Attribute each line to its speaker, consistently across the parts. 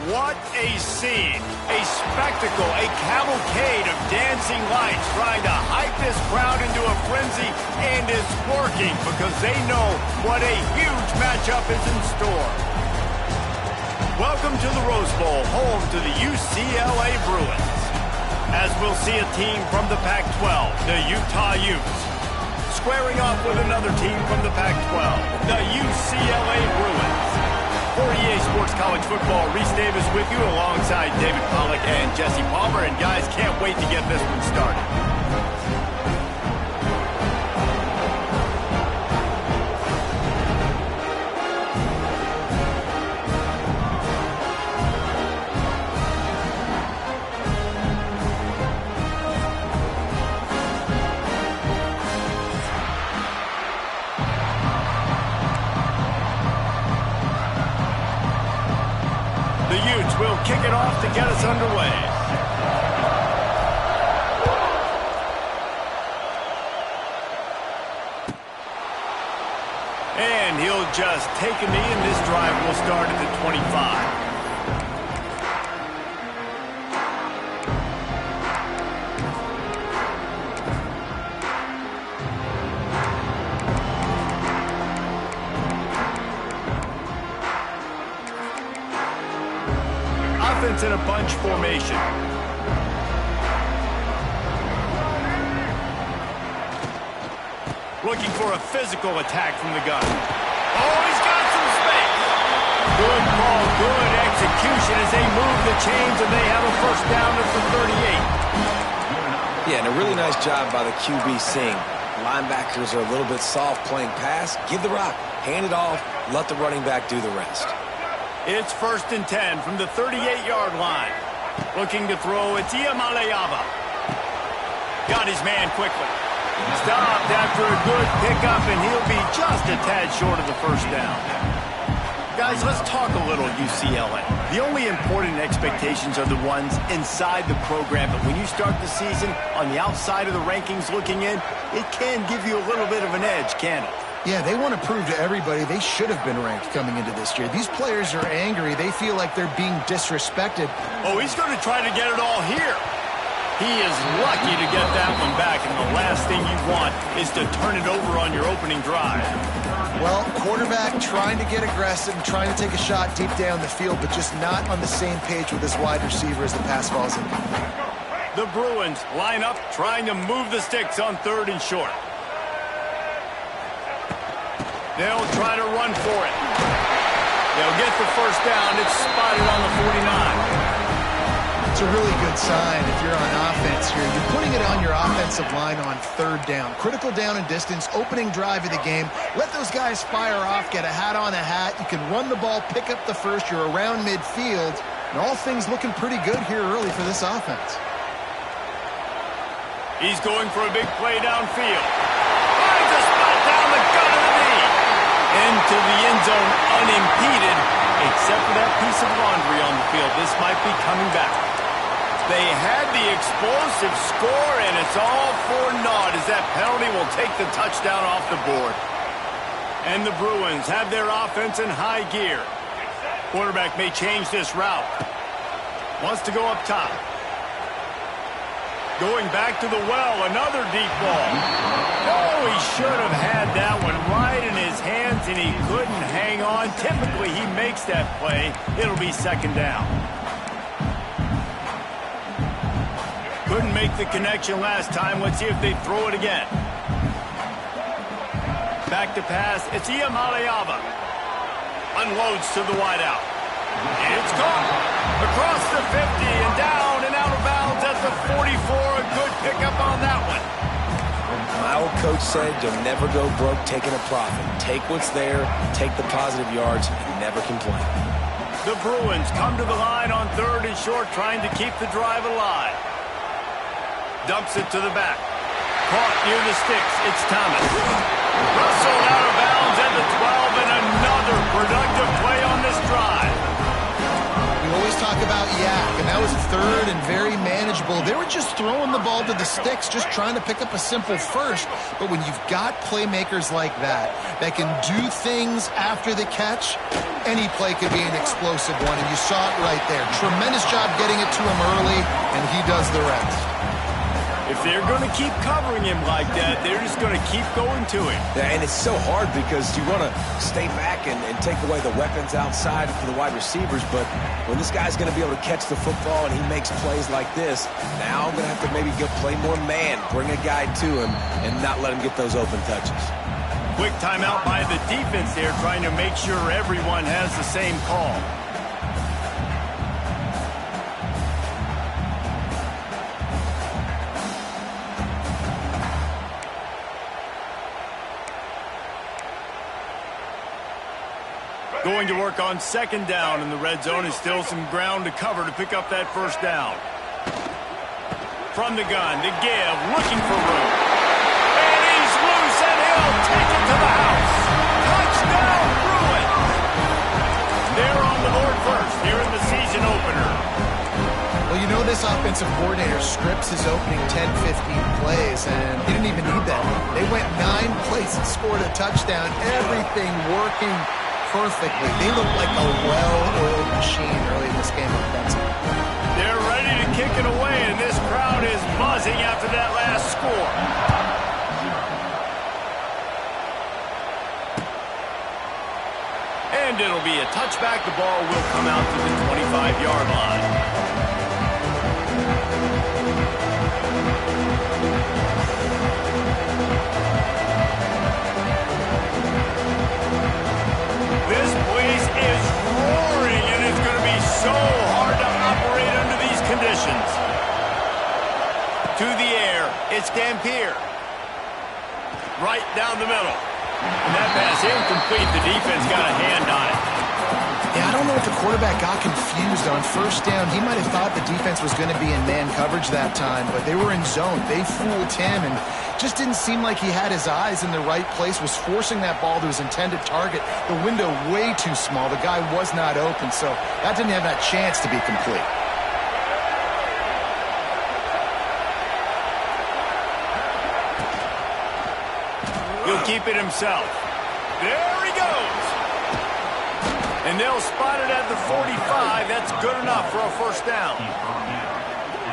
Speaker 1: What a scene, a spectacle, a cavalcade of dancing lights trying to hype this crowd into a frenzy, and it's working because they know what a huge matchup is in store. Welcome to the Rose Bowl, home to the UCLA Bruins. As we'll see a team from the Pac-12, the Utah Utes, squaring off with another team from the Pac-12, the UCLA Bruins. For EA Sports College Football, Reese Davis with you alongside David Pollack and Jesse Palmer. And guys, can't wait to get this one started. We'll kick it off to get us underway. And he'll just take a knee, and this drive will start at the 25. In a bunch formation. Looking for a physical attack from the gun. Oh, he's got some space. Good call, good execution as they move the chains, and they have a first down at the 38.
Speaker 2: Yeah, and a really nice job by the QB seeing. Linebackers are a little bit soft playing pass. Give the rock, hand it off, let the running back do the rest.
Speaker 1: It's 1st and 10 from the 38-yard line. Looking to throw, it's Iamaleava. Got his man quickly. Stopped after a good pickup, and he'll be just a tad short of the first down. Guys, let's talk a little UCLA. The only important expectations are the ones inside the program, but when you start the season on the outside of the rankings looking in, it can give you a little bit of an edge, can it?
Speaker 3: Yeah, they want to prove to everybody they should have been ranked coming into this year. These players are angry. They feel like they're being disrespected.
Speaker 1: Oh, he's going to try to get it all here. He is lucky to get that one back, and the last thing you want is to turn it over on your opening drive.
Speaker 3: Well, quarterback trying to get aggressive and trying to take a shot deep down the field, but just not on the same page with his wide receiver as the pass falls in.
Speaker 1: The Bruins line up trying to move the sticks on 3rd and short. They'll try to run for it. They'll get the first down. It's spotted on the 49.
Speaker 3: It's a really good sign if you're on offense here. You're putting it on your offensive line on 3rd down. Critical down and distance, opening drive of the game. Let those guys fire off, get a hat on a hat. You can run the ball, pick up the first. You're around midfield. And all things looking pretty good here early for this offense.
Speaker 1: He's going for a big play downfield. Finds a spot down the gut of the knee. Into the end zone unimpeded, except for that piece of laundry on the field. This might be coming back. They had the explosive score, and it's all for naught as that penalty will take the touchdown off the board. And the Bruins have their offense in high gear. Quarterback may change this route. Wants to go up top. Going back to the well, another deep ball. Oh, he should have had that one right in his hands, and he couldn't hang on. Typically, he makes that play. It'll be 2nd down. Couldn't make the connection last time. Let's see if they throw it again. Back to pass. It's Iamaleava. Unloads to the wideout. It's gone. Across the 50 and down and out of bounds at the 44. A good pickup on that one.
Speaker 2: My old coach said you'll never go broke taking a profit. Take what's there, take the positive yards, and never complain.
Speaker 1: The Bruins come to the line on 3rd and short, trying to keep the drive alive. Dumps it to the back. Caught near the sticks. It's Thomas. Rustled out of bounds at the 12, and another productive play on this drive.
Speaker 3: We always talk about yak, and that was third and very manageable. They were just throwing the ball to the sticks, just trying to pick up a simple first. But when you've got playmakers like that can do things after the catch, any play could be an explosive one, and you saw it right there. Tremendous job getting it to him early, and he does the rest.
Speaker 1: If they're going to keep covering him like that, they're just going to keep going to him.
Speaker 2: Yeah, and it's so hard because you want to stay back and take away the weapons outside for the wide receivers, but when this guy's going to be able to catch the football and he makes plays like this, now I'm going to have to maybe go play more man, bring a guy to him, and not let him get those open touches.
Speaker 1: Quick timeout by the defense there, trying to make sure everyone has the same call. Going to work on second down in the red zone, and still some ground to cover to pick up that first down. From the gun to give, looking for room. And he's loose, and he'll take it to the house. Touchdown, Bruin! They're on the board first here in the season opener.
Speaker 3: Well, you know this offensive coordinator scripts his opening 10, 15 plays, and he didn't even need that. They went 9 plays and scored a touchdown. Everything working perfectly. They look like a well-oiled machine early in this game offensively.
Speaker 1: They're ready to kick it away, and this crowd is buzzing after that last score. And it'll be a touchback. The ball will come out to the 25-yard line. This place is roaring, and it's going to be so hard to operate under these conditions. To the air, it's Dampier. Right down the middle. And that pass incomplete. The defense got a hand on it.
Speaker 3: Yeah, I don't know if the quarterback got confused on first down. He might have thought the defense was going to be in man coverage that time, but they were in zone. They fooled him, and just didn't seem like he had his eyes in the right place, was forcing that ball to his intended target. The window way too small. The guy was not open, so that didn't have that chance to be complete.
Speaker 1: He'll keep it himself. There he goes. And they'll spot it at the 45. That's good enough for a first down.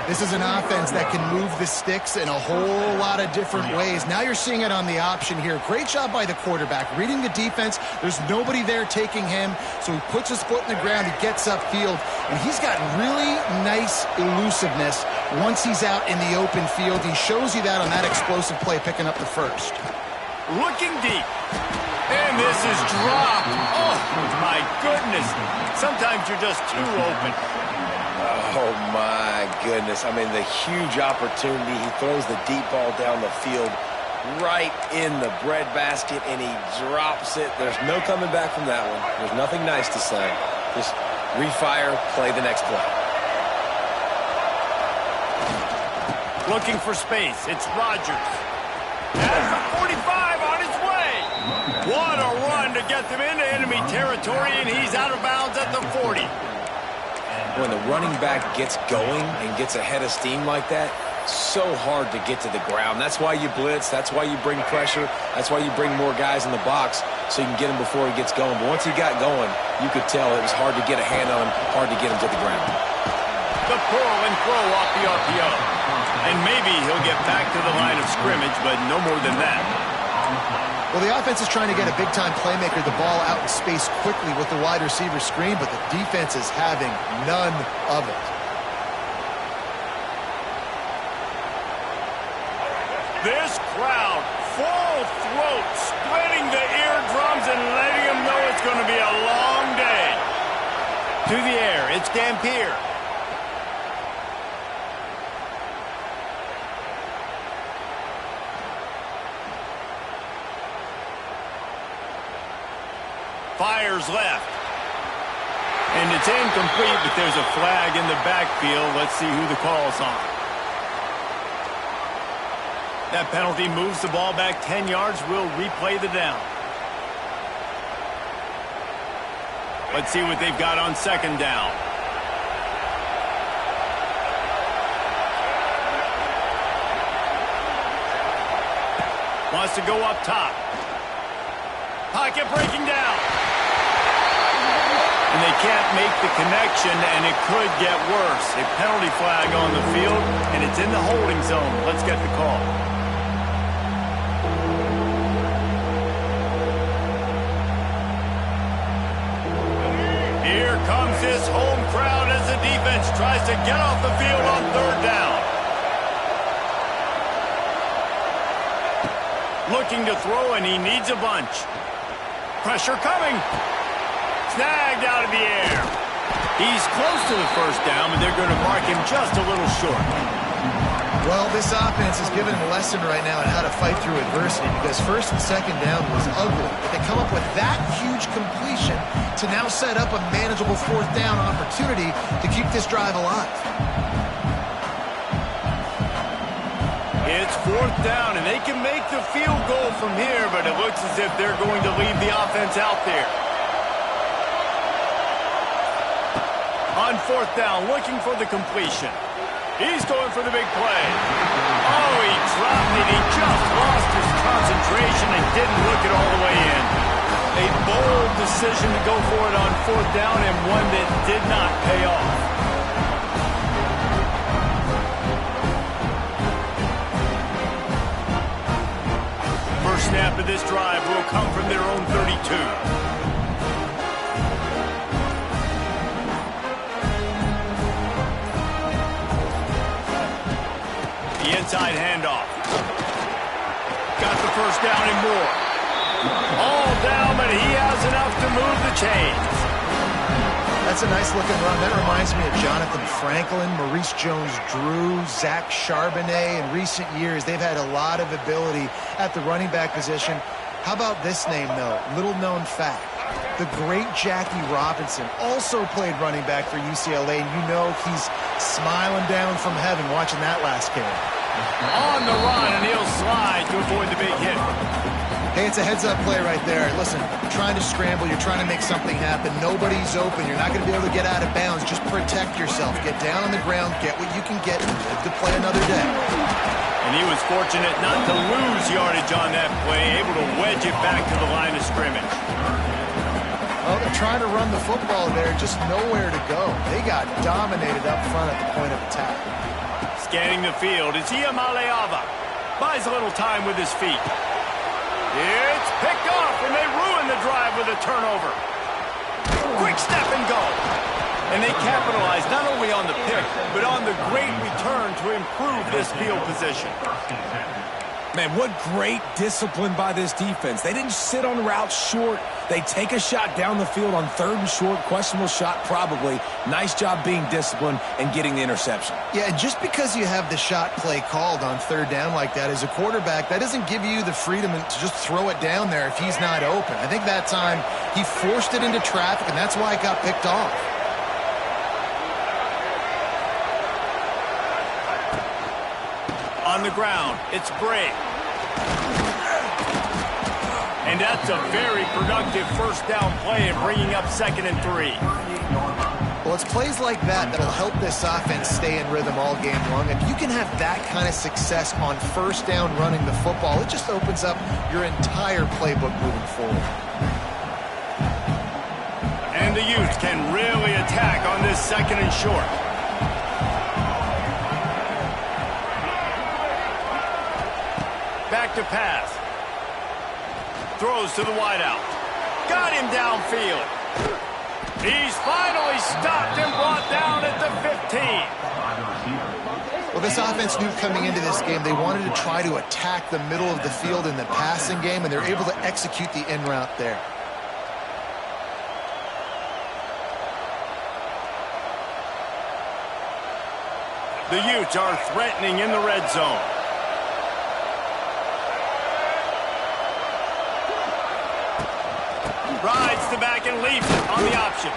Speaker 3: This is an offense that can move the sticks in a whole lot of different ways. Now you're seeing it on the option here. Great job by the quarterback. Reading the defense, there's nobody there taking him, so he puts his foot in the ground, he gets upfield, and he's got really nice elusiveness once he's out in the open field. He shows you that on that explosive play, picking up the first.
Speaker 1: Looking deep. And this is dropped. Oh, my goodness. Sometimes you're just too open.
Speaker 2: Oh, my goodness. I mean, the huge opportunity. He throws the deep ball down the field right in the breadbasket, and he drops it. There's no coming back from that one. There's nothing nice to say. Just refire, play the next play.
Speaker 1: Looking for space. It's Rodgers. Has the 45 on his way. What a run to get them into enemy territory, and he's out of bounds at the 40.
Speaker 2: When the running back gets going and gets ahead of steam like that, so hard to get to the ground. That's why you blitz. That's why you bring pressure. That's why you bring more guys in the box so you can get him before he gets going. But once he got going, you could tell it was hard to get a hand on him, hard to get him to the ground.
Speaker 1: The pull and throw off the RPO. And maybe he'll get back to the line of scrimmage, but no more than that.
Speaker 3: Well, the offense is trying to get a big-time playmaker the ball out in space quickly with the wide receiver screen, but the defense is having none of it.
Speaker 1: This crowd, full throat, splitting the eardrums and letting them know it's going to be a long day. To the air, it's Dampier. Fires left. And it's incomplete, but there's a flag in the backfield. Let's see who the call's on. That penalty moves the ball back 10 yards. We'll replay the down. Let's see what they've got on second down. Wants to go up top. Pocket breaking down. And they can't make the connection, and it could get worse. A penalty flag on the field, and it's in the holding zone. Let's get the call. Here comes this home crowd as the defense tries to get off the field on third down. Looking to throw, and he needs a bunch. Pressure coming. Snagged out of the air. He's close to the first down, but they're going to mark him just a little short.
Speaker 3: Well, this offense is giving a lesson right now on how to fight through adversity because first and second down was ugly. But they come up with that huge completion to now set up a manageable fourth down opportunity to keep this drive alive.
Speaker 1: It's fourth down, and they can make the field goal from here, but it looks as if they're going to leave the offense out there. On fourth down, looking for the completion. He's going for the big play. Oh, he dropped it. He just lost his concentration and didn't look it all the way in. A bold decision to go for it on fourth down and one that did not pay off. First snap of this drive will come from their own 32. The inside handoff. Got the first down and more. All down, but he has enough to move the chains.
Speaker 3: That's a nice looking run. That reminds me of Jonathan Franklin, Maurice Jones-Drew, Zach Charbonnet. In recent years, they've had a lot of ability at the running back position. How about this name, though? Little known fact. The great Jackie Robinson also played running back for UCLA, and you know he's smiling down from heaven watching that last game.
Speaker 1: On the run, and he'll slide to avoid the big hit.
Speaker 3: Hey, it's a heads-up play right there. Listen, you're trying to scramble. You're trying to make something happen. Nobody's open. You're not going to be able to get out of bounds. Just protect yourself. Get down on the ground. Get what you can get and live to play another day.
Speaker 1: And he was fortunate not to lose yardage on that play, able to wedge it back to the line of scrimmage.
Speaker 3: Well, they're trying to run the football there, just nowhere to go. They got dominated up front at the point of attack.
Speaker 1: Scanning the field is Iamaleava. Buys a little time with his feet. It's picked off, and they ruin the drive with a turnover. Quick step and go. And they capitalize not only on the pick, but on the great return to improve this field position.
Speaker 2: Man, what great discipline by this defense. They didn't sit on routes short. They take a shot down the field on third and short. Questionable shot, probably. Nice job being disciplined and getting the interception.
Speaker 3: Yeah, and just because you have the shot play called on third down like that as a quarterback, that doesn't give you the freedom to just throw it down there if he's not open. I think that time he forced it into traffic, and that's why it got picked off.
Speaker 1: On the ground, it's Bray. And that's a very productive first down play and bringing up 2nd and 3.
Speaker 3: Well, it's plays like that that'll help this offense stay in rhythm all game long. If you can have that kind of success on first down running the football, it just opens up your entire playbook moving forward.
Speaker 1: And the Utes can really attack on this 2nd and short. Back to pass. Throws to the wideout. Got him downfield. He's finally stopped and brought down at the 15.
Speaker 3: Well, this offense knew coming into this game they wanted to try to attack the middle of the field in the passing game, and they're able to execute the in route there.
Speaker 1: The Utes are threatening in the red zone. Rides the back and leaves it on the option.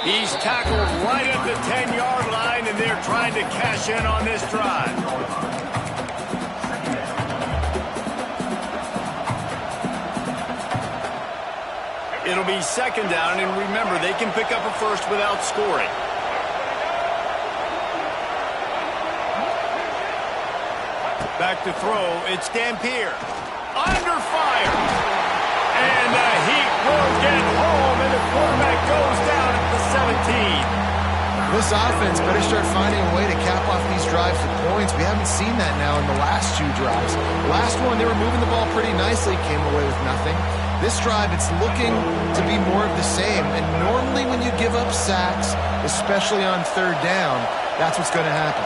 Speaker 1: He's tackled right at the 10-yard line, and they're trying to cash in on this drive. It'll be 2nd down, and remember, they can pick up a first without scoring. Back to throw, it's Dampier. under fire. And the heat will get home, and the quarterback goes down at the 17.
Speaker 3: This offense better start finding a way to cap off these drives with points. We haven't seen that now in the last 2 drives. Last one, they were moving the ball pretty nicely, came away with nothing. This drive, it's looking to be more of the same. And normally when you give up sacks, especially on 3rd down, that's what's going to happen.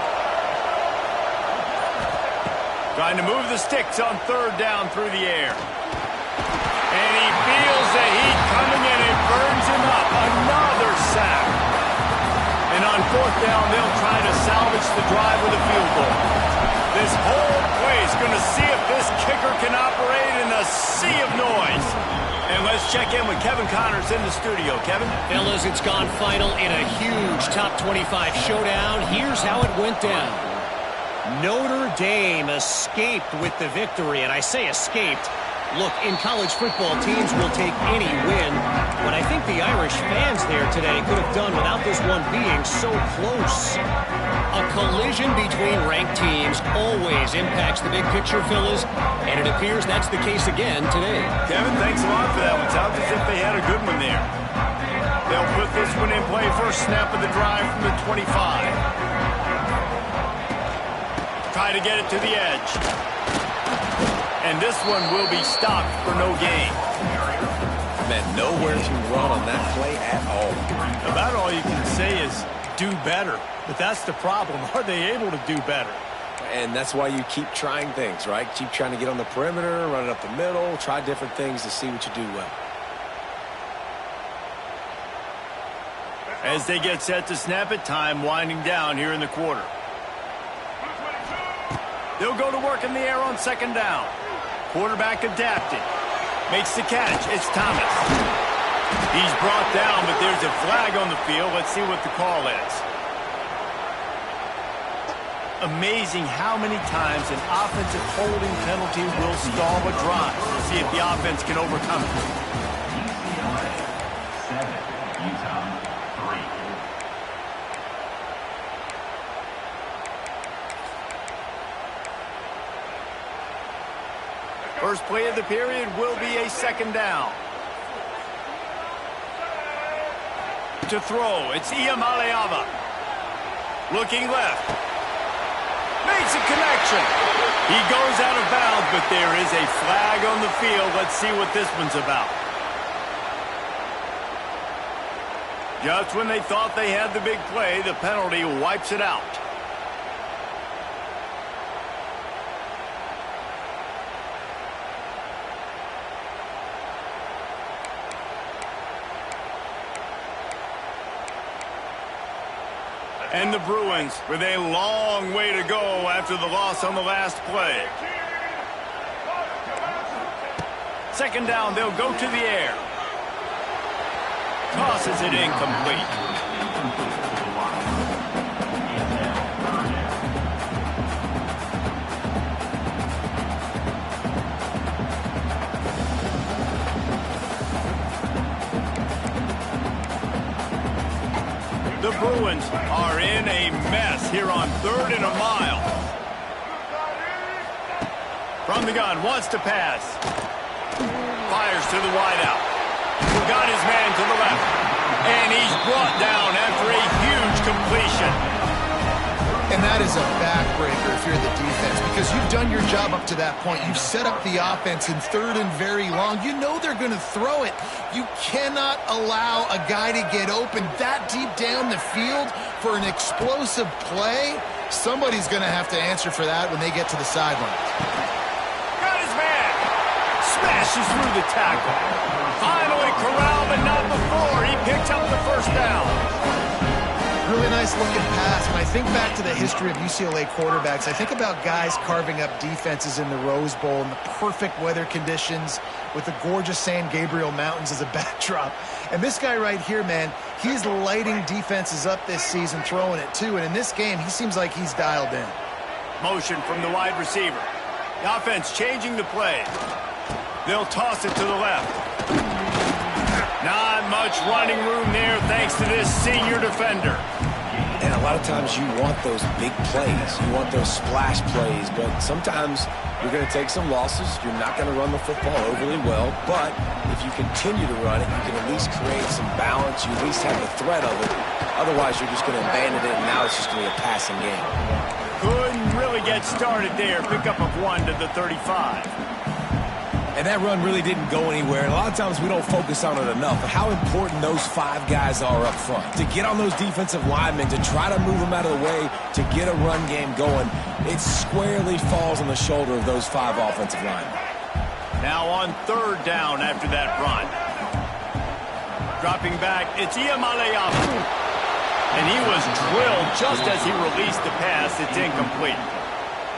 Speaker 1: Trying to move the sticks on 3rd down through the air. And he feels the heat coming in. It burns him up. Another sack. And on 4th down, they'll try to salvage the drive with a field goal. This whole play is going to see if this kicker can operate in a sea of noise. And let's check in with Kevin Connors in the studio. Kevin?
Speaker 4: Fellas, it's gone final in a huge top 25 showdown. Here's how it went down. Notre Dame escaped with the victory, and I say escaped. Look, in college football, teams will take any win, but I think the Irish fans there today could have done without this one being so close. A collision between ranked teams always impacts the big picture, fellas, and it appears that's the case again today.
Speaker 1: Kevin, thanks a lot for that one. Sounds as if they had a good one there. They'll put this one in play. First snap of the drive from the 25. Try to get it to the edge. And this one will be stopped for no gain.
Speaker 2: Man, nowhere to run on that play at all.
Speaker 1: About all you can say is do better. But that's the problem. Are they able to do better?
Speaker 2: And that's why you keep trying things, right? Keep trying to get on the perimeter, run it up the middle, try different things to see what you do well.
Speaker 1: As they get set to snap it, time winding down here in the quarter. They'll go to work in the air on 2nd down. Quarterback adapted. Makes the catch. It's Thomas. He's brought down, but there's a flag on the field. Let's see what the call is. Amazing how many times an offensive holding penalty will stall a drive. We'll see if the offense can overcome it. First play of the period will be a 2nd down. To throw, it's Iamaleava. Looking left. Makes a connection. He goes out of bounds, but there is a flag on the field. Let's see what this one's about. Just when they thought they had the big play, the penalty wipes it out. And the Bruins with a long way to go after the loss on the last play. 2nd down, they'll go to the air. Tosses it incomplete. The Bruins are in a mess here on 3rd and a mile. From the gun, wants to pass. Fires to the wideout. Got his man to the left. And he's brought down after a huge completion.
Speaker 3: And that is a backbreaker if you're the defense, because you've done your job up to that point. You've set up the offense in 3rd and very long. You know they're going to throw it. You cannot allow a guy to get open that deep down the field for an explosive play. Somebody's going to have to answer for that when they get to the sideline.
Speaker 1: Got his man. Smashes through the tackle. Finally corralled, but not before. He picks up the 1st down.
Speaker 3: Really nice looking pass. When I think back to the history of UCLA quarterbacks, I think about guys carving up defenses in the Rose Bowl in the perfect weather conditions with the gorgeous San Gabriel Mountains as a backdrop. And this guy right here, man, he's lighting defenses up this season, throwing it too. And in this game, he seems like he's dialed in.
Speaker 1: Motion from the wide receiver. The offense changing the play. They'll toss it to the left. Not much running room there thanks to this senior defender.
Speaker 2: And a lot of times you want those big plays. You want those splash plays, but sometimes you're going to take some losses. You're not going to run the football overly well, but if you continue to run it, you can at least create some balance. You at least have the threat of it. Otherwise, you're just going to abandon it, and now it's just going to be a passing game.
Speaker 1: Couldn't really get started there. Pickup of 1 to the 35.
Speaker 2: And that run really didn't go anywhere. And a lot of times we don't focus on it enough, but how important those 5 guys are up front. To get on those defensive linemen, to try to move them out of the way, to get a run game going, it squarely falls on the shoulder of those 5 offensive linemen.
Speaker 1: Now on 3rd down after that run. Dropping back, it's Iamaleafu. And he was drilled just as he released the pass. It's incomplete.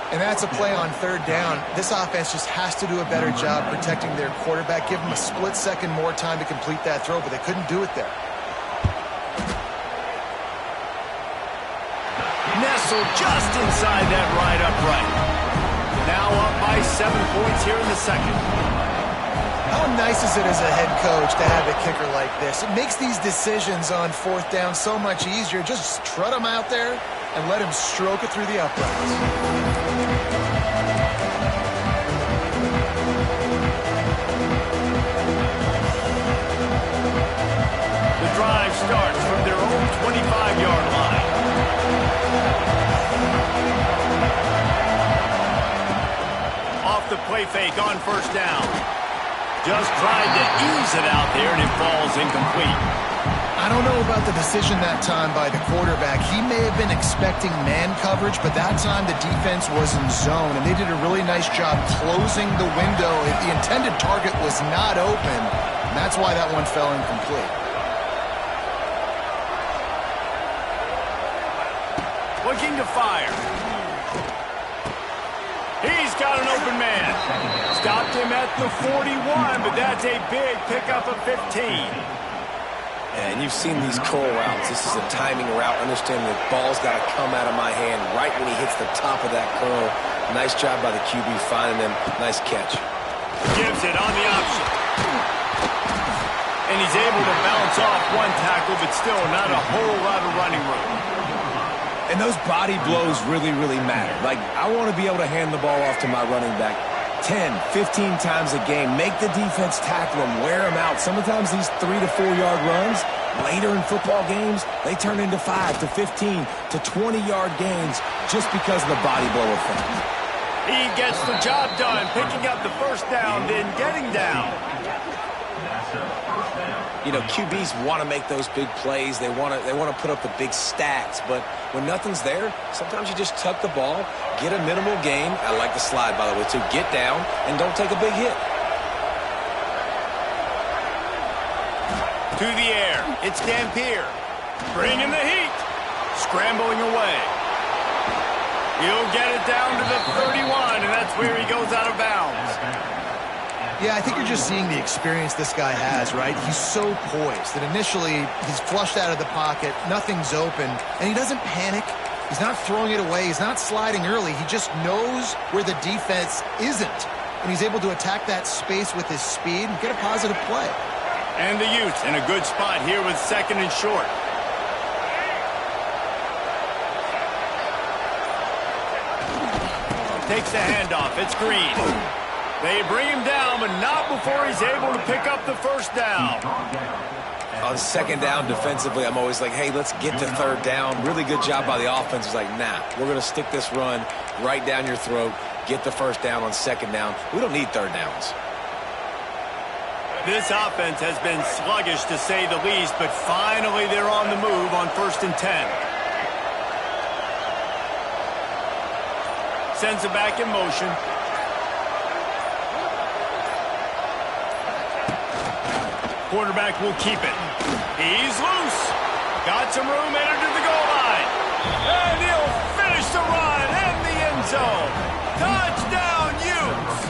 Speaker 3: And that's a play on 3rd down. This offense just has to do a better job protecting their quarterback. Give them a split second more time to complete that throw, but they couldn't do it there.
Speaker 1: Nestled just inside that right upright. Now up by 7 points here in the second.
Speaker 3: How nice is it as a head coach to have a kicker like this? It makes these decisions on 4th down so much easier. Just trot him out there and let him stroke it through the uprights.
Speaker 1: The drive starts from their own 25-yard line. Off the play fake on 1st down. Just tried to ease it out there, and it falls incomplete.
Speaker 3: I don't know about the decision that time by the quarterback. He may have been expecting man coverage, but that time the defense was in zone, and they did a really nice job closing the window. If the intended target was not open, that's why that one fell incomplete.
Speaker 1: Looking to fire. He's got an open man. Stopped him at the 41, but that's a big pickup of 15.
Speaker 2: And you've seen these curl routes. This is a timing route. Understand the ball's got to come out of my hand right when he hits the top of that curl. Nice job by the QB finding him. Nice catch.
Speaker 1: Gives it on the option. And he's able to bounce off one tackle, but still not a whole lot of running room.
Speaker 2: And those body blows really, really matter. Like, I want to be able to hand the ball off to my running back 10, 15 times a game. Make the defense tackle them, wear them out. Sometimes these 3 to 4 yard runs, later in football games, they turn into 5 to 15 to 20-yard gains just because of the body blow effect.
Speaker 1: He gets the job done, picking up the 1st down, then getting down.
Speaker 2: You know, QBs want to make those big plays. They want to put up the big stats. But when nothing's there, sometimes you just tuck the ball, get a minimal gain. I like the slide, by the way, to get down and don't take a big hit.
Speaker 1: To the air, it's Dampier. Bringing the heat. Scrambling away. He'll get it down to the 31, and that's where he goes out of bounds.
Speaker 3: Yeah, I think you're just seeing the experience this guy has, right? He's so poised that initially he's flushed out of the pocket, nothing's open, and he doesn't panic. He's not throwing it away. He's not sliding early. He just knows where the defense isn't, and he's able to attack that space with his speed and get a positive play.
Speaker 1: And the Utes in a good spot here with 2nd and short. Takes the handoff. It's Green. They bring him down, but not before he's able to pick up the 1st down.
Speaker 2: On 2nd down defensively, I'm always like, hey, let's get to 3rd down. Really good job by the offense. It's like, nah, we're going to stick this run right down your throat, get the 1st down on 2nd down. We don't need 3rd downs.
Speaker 1: This offense has been sluggish, to say the least, but finally they're on the move on 1st and 10. Sends it back in motion. Quarterback will keep it. He's loose. Got some room, entered to the goal line. And he'll finish the run in the end zone. Touchdown, Utes.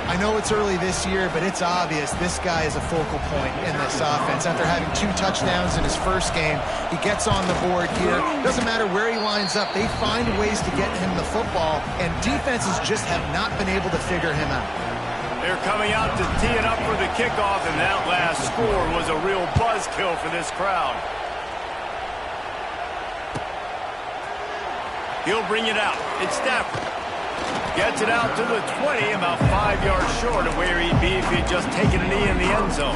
Speaker 3: I know it's early this year, but it's obvious this guy is a focal point in this offense. After having 2 touchdowns in his first game, he gets on the board here. Doesn't matter where he lines up, they find ways to get him the football, and defenses just have not been able to figure him out.
Speaker 1: They're coming out to tee it up for the kickoff, and that last score was a real buzzkill for this crowd. He'll bring it out. It's Stafford. Gets it out to the 20, about 5 yards short of where he'd be if he'd just taken a knee in the end zone.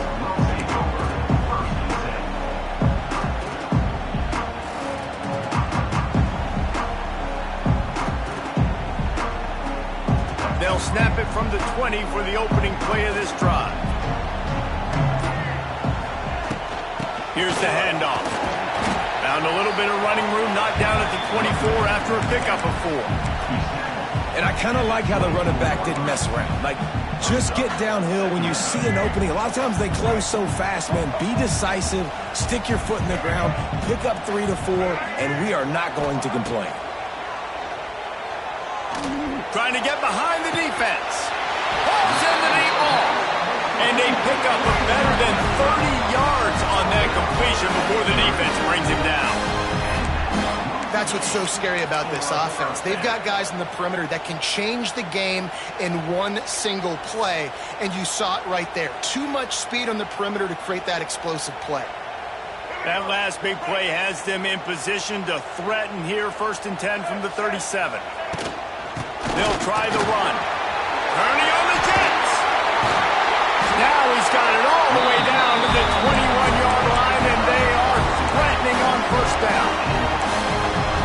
Speaker 1: They'll snap it from the 20 for the opening play of this drive. Here's the handoff. Found a little bit of running room, knocked down at the 24 after a pickup of 4.
Speaker 2: And I kind of like how the running back didn't mess around. Like, just get downhill when you see an opening. A lot of times they close so fast, man. Be decisive, stick your foot in the ground, pick up 3 to 4, and we are not going to complain.
Speaker 1: Trying to get behind the defense. Pulls in the deep ball. And they pick up a better than 30 yards on that completion before the defense brings him down.
Speaker 3: That's what's so scary about this offense. They've got guys in the perimeter that can change the game in one single play, and you saw it right there. Too much speed on the perimeter to create that explosive play.
Speaker 1: That last big play has them in position to threaten here, 1st and 10 from the 37. They'll try the run. Ernie on the Jets. Now he's got it all the way down to the 21-yard line, and they are threatening on 1st down.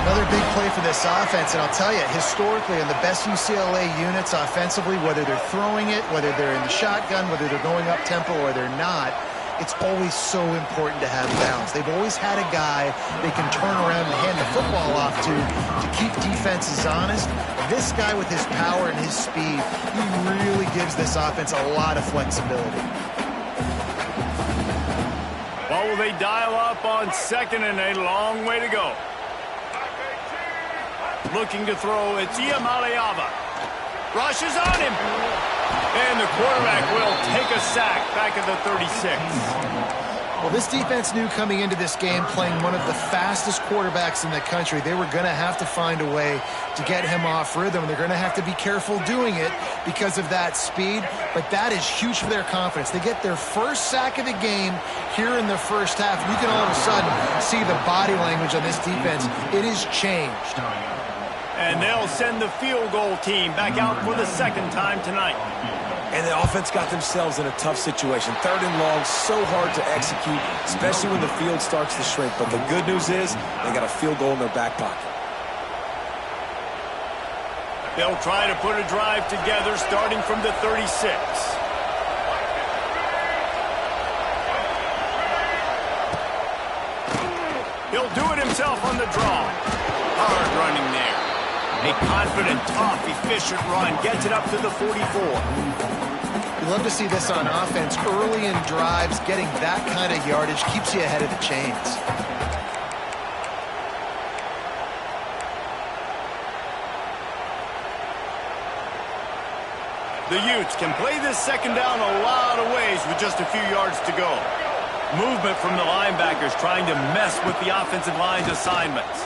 Speaker 3: Another big play for this offense, and I'll tell you, historically, in the best UCLA units offensively, whether they're throwing it, whether they're in the shotgun, whether they're going up-tempo or they're not, it's always so important to have balance. They've always had a guy they can turn around and hand the football off to keep defenses honest. This guy with his power and his speed, he really gives this offense a lot of flexibility.
Speaker 1: Well, will they dial up on 2nd and a long way to go? Looking to throw, it's Iamaleava. Rushes on him. And the quarterback will take a sack back at the 36.
Speaker 3: Well, this defense knew coming into this game, playing one of the fastest quarterbacks in the country, they were going to have to find a way to get him off rhythm. They're going to have to be careful doing it because of that speed, but that is huge for their confidence. They get their first sack of the game here in the first half. You can all of a sudden see the body language on this defense. It has changed.
Speaker 1: And they'll send the field goal team back out for the 2nd time tonight.
Speaker 2: And the offense got themselves in a tough situation. 3rd and long, so hard to execute, especially when the field starts to shrink. But the good news is they got a field goal in their back pocket.
Speaker 1: They'll try to put a drive together starting from the 36. He'll do it himself on the draw. Hard running there. A confident, tough, efficient run. Gets it up to the 44.
Speaker 3: You love to see this on offense. Early in drives, getting that kind of yardage keeps you ahead of the chains.
Speaker 1: The Utes can play this 2nd down a lot of ways with just a few yards to go. Movement from the linebackers trying to mess with the offensive line's assignments.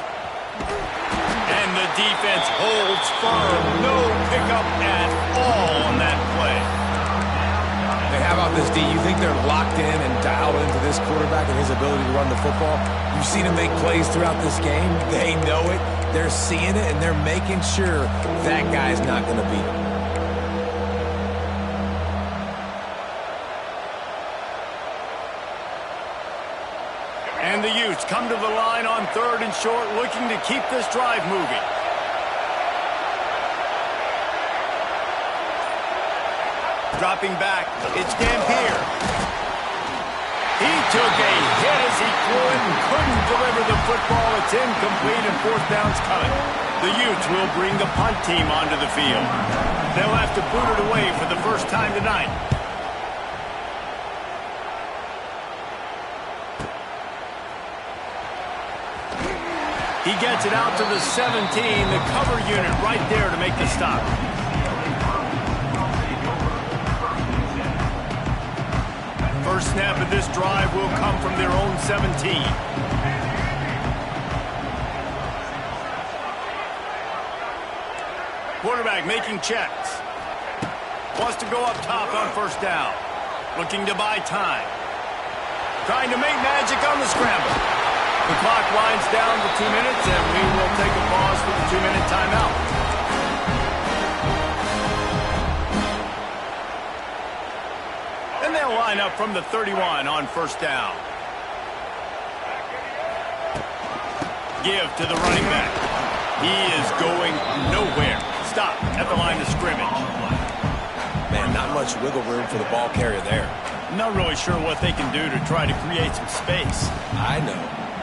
Speaker 1: And the defense holds firm. No pickup at all on that play.
Speaker 2: Hey, how about this, D? You think they're locked in and dialed into this quarterback and his ability to run the football? You've seen him make plays throughout this game. They know it. They're seeing it, and they're making sure that guy's not going to beat him.
Speaker 1: And the Utes come to the line on 3rd and short, looking to keep this drive moving. Dropping back, it's Dampier. He took a hit as he threw it and couldn't deliver the football. It's incomplete and 4th down's coming. The Utes will bring the punt team onto the field. They'll have to boot it away for the first time tonight. He gets it out to the 17, the cover unit right there to make the stop. First snap of this drive will come from their own 17. Quarterback making checks. Wants to go up top on 1st down. Looking to buy time. Trying to make magic on the scramble. The clock winds down to 2 minutes, and we will take a pause for the 2-minute timeout. And they'll line up from the 31 on first down. Give to the running back. He is going nowhere. Stop at the line of scrimmage.
Speaker 2: Man, not much wiggle room for the ball carrier there.
Speaker 1: Not really sure what they can do to try to create some space.
Speaker 2: I know.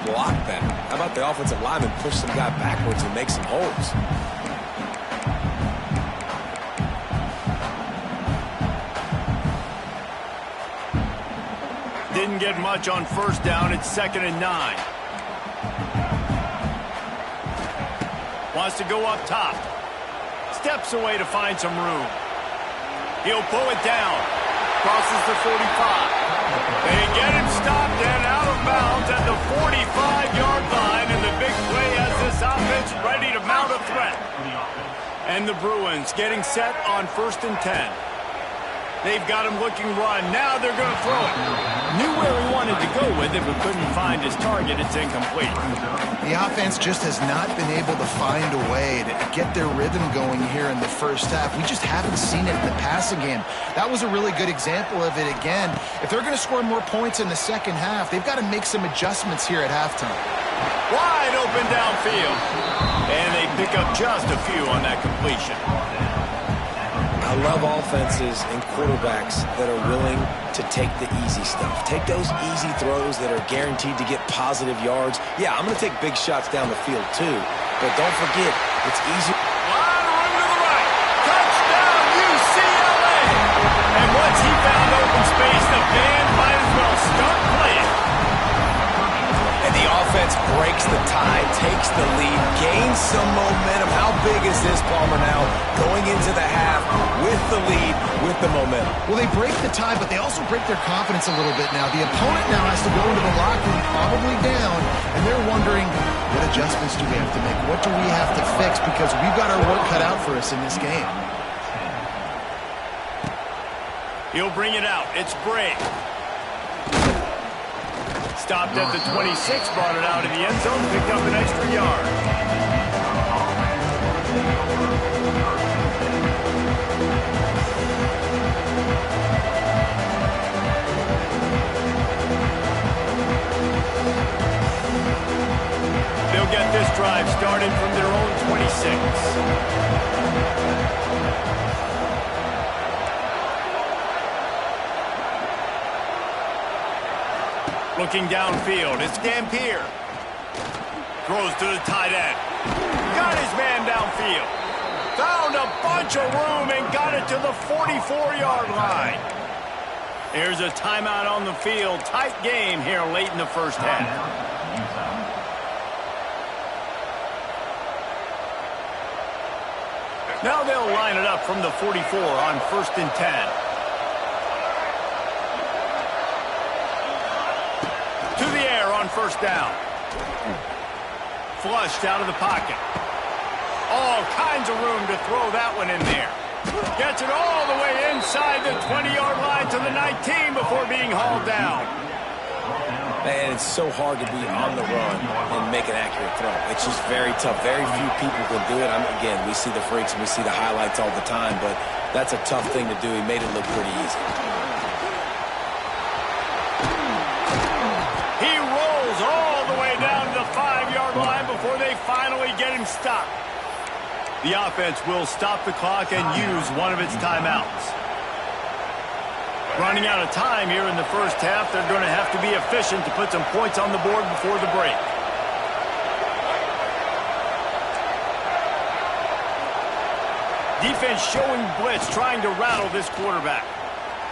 Speaker 2: Block that. How about the offensive lineman push some guy backwards and make some holes?
Speaker 1: Didn't get much on first down. It's 2nd and 9. Wants to go up top. Steps away to find some room. He'll pull it down. Crosses the 45. They get him stopped and out of bounds at the 45-yard line, and the big play has this offense ready to mount a threat. And the Bruins getting set on 1st and 10. They've got him looking run. Now they're going to throw it. Knew where he wanted to go with it, but couldn't find his target. It's incomplete.
Speaker 3: The offense just has not been able to find a way to get their rhythm going here in the first half. We just haven't seen it in the passing game. That was a really good example of it again. If they're going to score more points in the second half, they've got to make some adjustments here at halftime.
Speaker 1: Wide open downfield. And they pick up just a few on that completion.
Speaker 2: I love offenses and quarterbacks that are willing to take the easy stuff. Take those easy throws that are guaranteed to get positive yards. Yeah, I'm going to take big shots down the field too, but don't forget, it's easy.
Speaker 1: A lot of room to the right. Touchdown, UCLA! And once he found open space, the band might as well start playing.
Speaker 2: And the offense breaks the tie, takes the lead, gains some momentum. How big is this, Palmer, now? Going into the half with the lead, with the momentum.
Speaker 3: Well, they break the tie, but they also break their confidence a little bit now. The opponent now has to go into the locker room, probably down, and they're wondering, what adjustments do we have to make? What do we have to fix? Because we've got our work cut out for us in this game.
Speaker 1: He'll bring it out. It's Bray. Stopped at the 26, brought it out of the end zone, picked up an extra yard. They'll get this drive started from their own 26. Looking downfield, it's Dampier. Throws to the tight end. Got his man downfield. Found a bunch of room and got it to the 44-yard line. Here's a timeout on the field. Tight game here late in the first half. Now they'll line it up from the 44 on 1st and 10. To the air on first down. Flushed out of the pocket. All kinds of room to throw that one in there. Gets it all the way inside the 20-yard line to the 19 before being hauled down.
Speaker 2: Man, it's so hard to be on the run and make an accurate throw. It's just very tough. Very few people can do it. Again, we see the freaks and we see the highlights all the time, but that's a tough thing to do. He made it look pretty easy.
Speaker 1: All the way down to the 5-yard line before they finally get him stopped. The offense will stop the clock and use one of its timeouts. Running out of time here in the first half, they're going to have to be efficient to put some points on the board before the break. Defense showing blitz, trying to rattle this quarterback.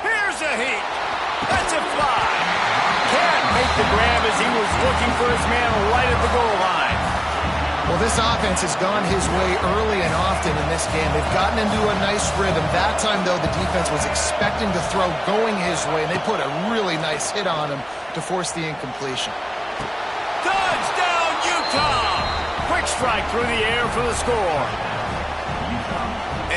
Speaker 1: Here's a heat. That's a fly. Can't make the grab as he was looking for his man right at the goal line.
Speaker 3: Well, this offense has gone his way early and often in this game. They've gotten into a nice rhythm. That time, though, the defense was expecting to throw going his way, and they put a really nice hit on him to force the incompletion.
Speaker 1: Touchdown, Utah! Quick strike through the air for the score.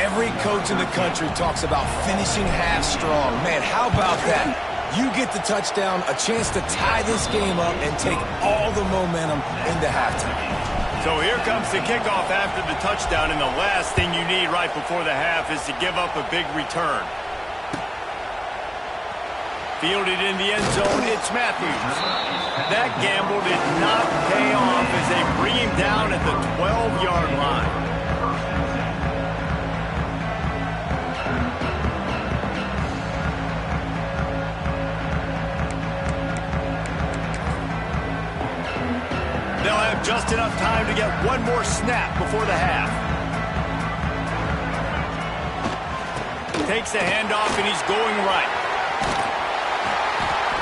Speaker 2: Every coach in the country talks about finishing half strong. Man, how about that? You get the touchdown, a chance to tie this game up and take all the momentum into halftime.
Speaker 1: So here comes the kickoff after the touchdown, and the last thing you need right before the half is to give up a big return. Fielded in the end zone, it's Matthews. That gamble did not pay off as they bring him down at the 12-yard line. They'll have just enough time to get one more snap before the half. Takes the handoff, and he's going right.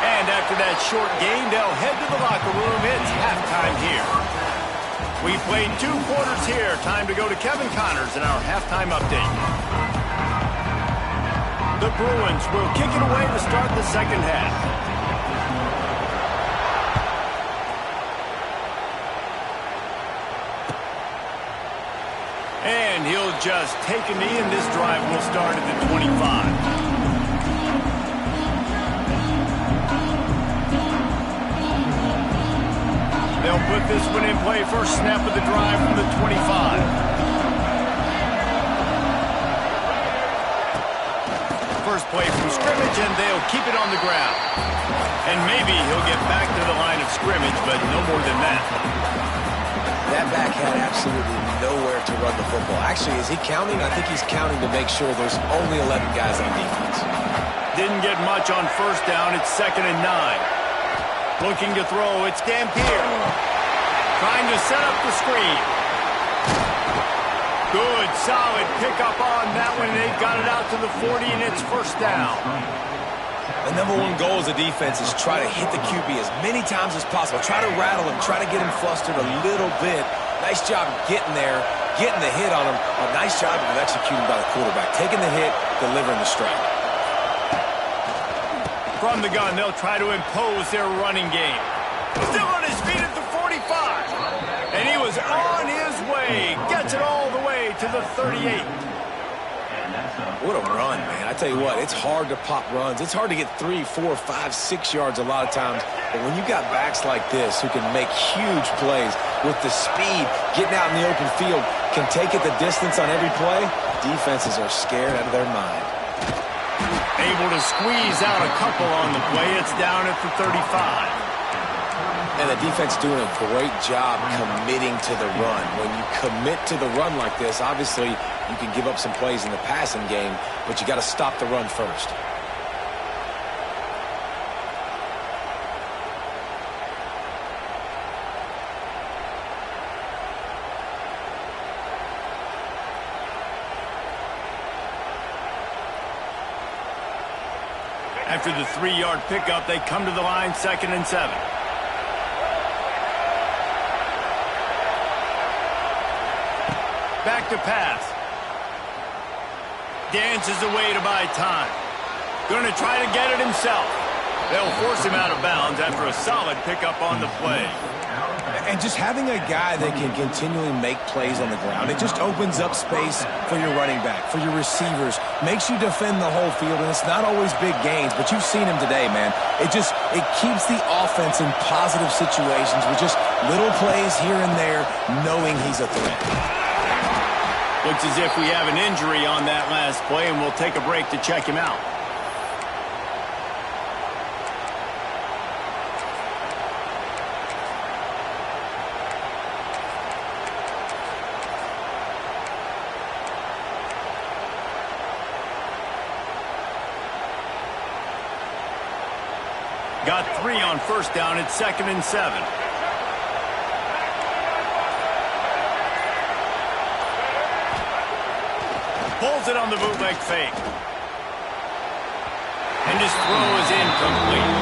Speaker 1: And after that short gain, they'll head to the locker room. It's halftime here. We played 2 quarters here. Time to go to Kevin Connors in our halftime update. The Bruins will kick it away to start the second half. And he'll just take a knee, and this drive will start at the 25. They'll put this one in play. First snap of the drive from the 25. First play from scrimmage, and they'll keep it on the ground. And maybe he'll get back to the line of scrimmage, but no more than that.
Speaker 2: That back had absolutely nowhere to run the football. Actually, is he counting? I think he's counting to make sure there's only 11 guys on defense.
Speaker 1: Didn't get much on first down. It's 2nd and 9. Looking to throw. It's Dampier. Trying to set up the screen. Good, solid pickup on that one. They've got it out to the 40, and it's first down.
Speaker 2: The number one goal as a defense is try to hit the QB as many times as possible. Try to rattle him. Try to get him flustered a little bit. Nice job getting there, getting the hit on him. A nice job of executing by the quarterback. Taking the hit, delivering the strike.
Speaker 1: From the gun, they'll try to impose their running game. Still on his feet at the 45. And he was on his way. Gets it all the way to the 38.
Speaker 2: What a run, man. I tell you what, it's hard to pop runs. It's hard to get 3, 4, 5, 6 yards a lot of times. But when you got backs like this who can make huge plays with the speed, getting out in the open field, can take it the distance on every play, defenses are scared out of their mind.
Speaker 1: Able to squeeze out a couple on the play. It's down at the 35.
Speaker 2: And the defense doing a great job committing to the run. When you commit to the run like this, obviously you can give up some plays in the passing game, but you got to stop the run first.
Speaker 1: After the 3-yard pickup, they come to the line, 2nd and 7. Back to pass. Dances away to buy time. Going to try to get it himself. They'll force him out of bounds after a solid pickup on the play.
Speaker 2: And just having a guy that can continually make plays on the ground, it just opens up space for your running back, for your receivers, makes you defend the whole field, and it's not always big gains, but you've seen him today, man. It keeps the offense in positive situations with just little plays here and there, knowing he's a threat.
Speaker 1: Looks as if we have an injury on that last play, and we'll take a break to check him out. Got 3 on first down. It's 2nd and 7. Pulls it on the bootleg fake. And his throw is incomplete.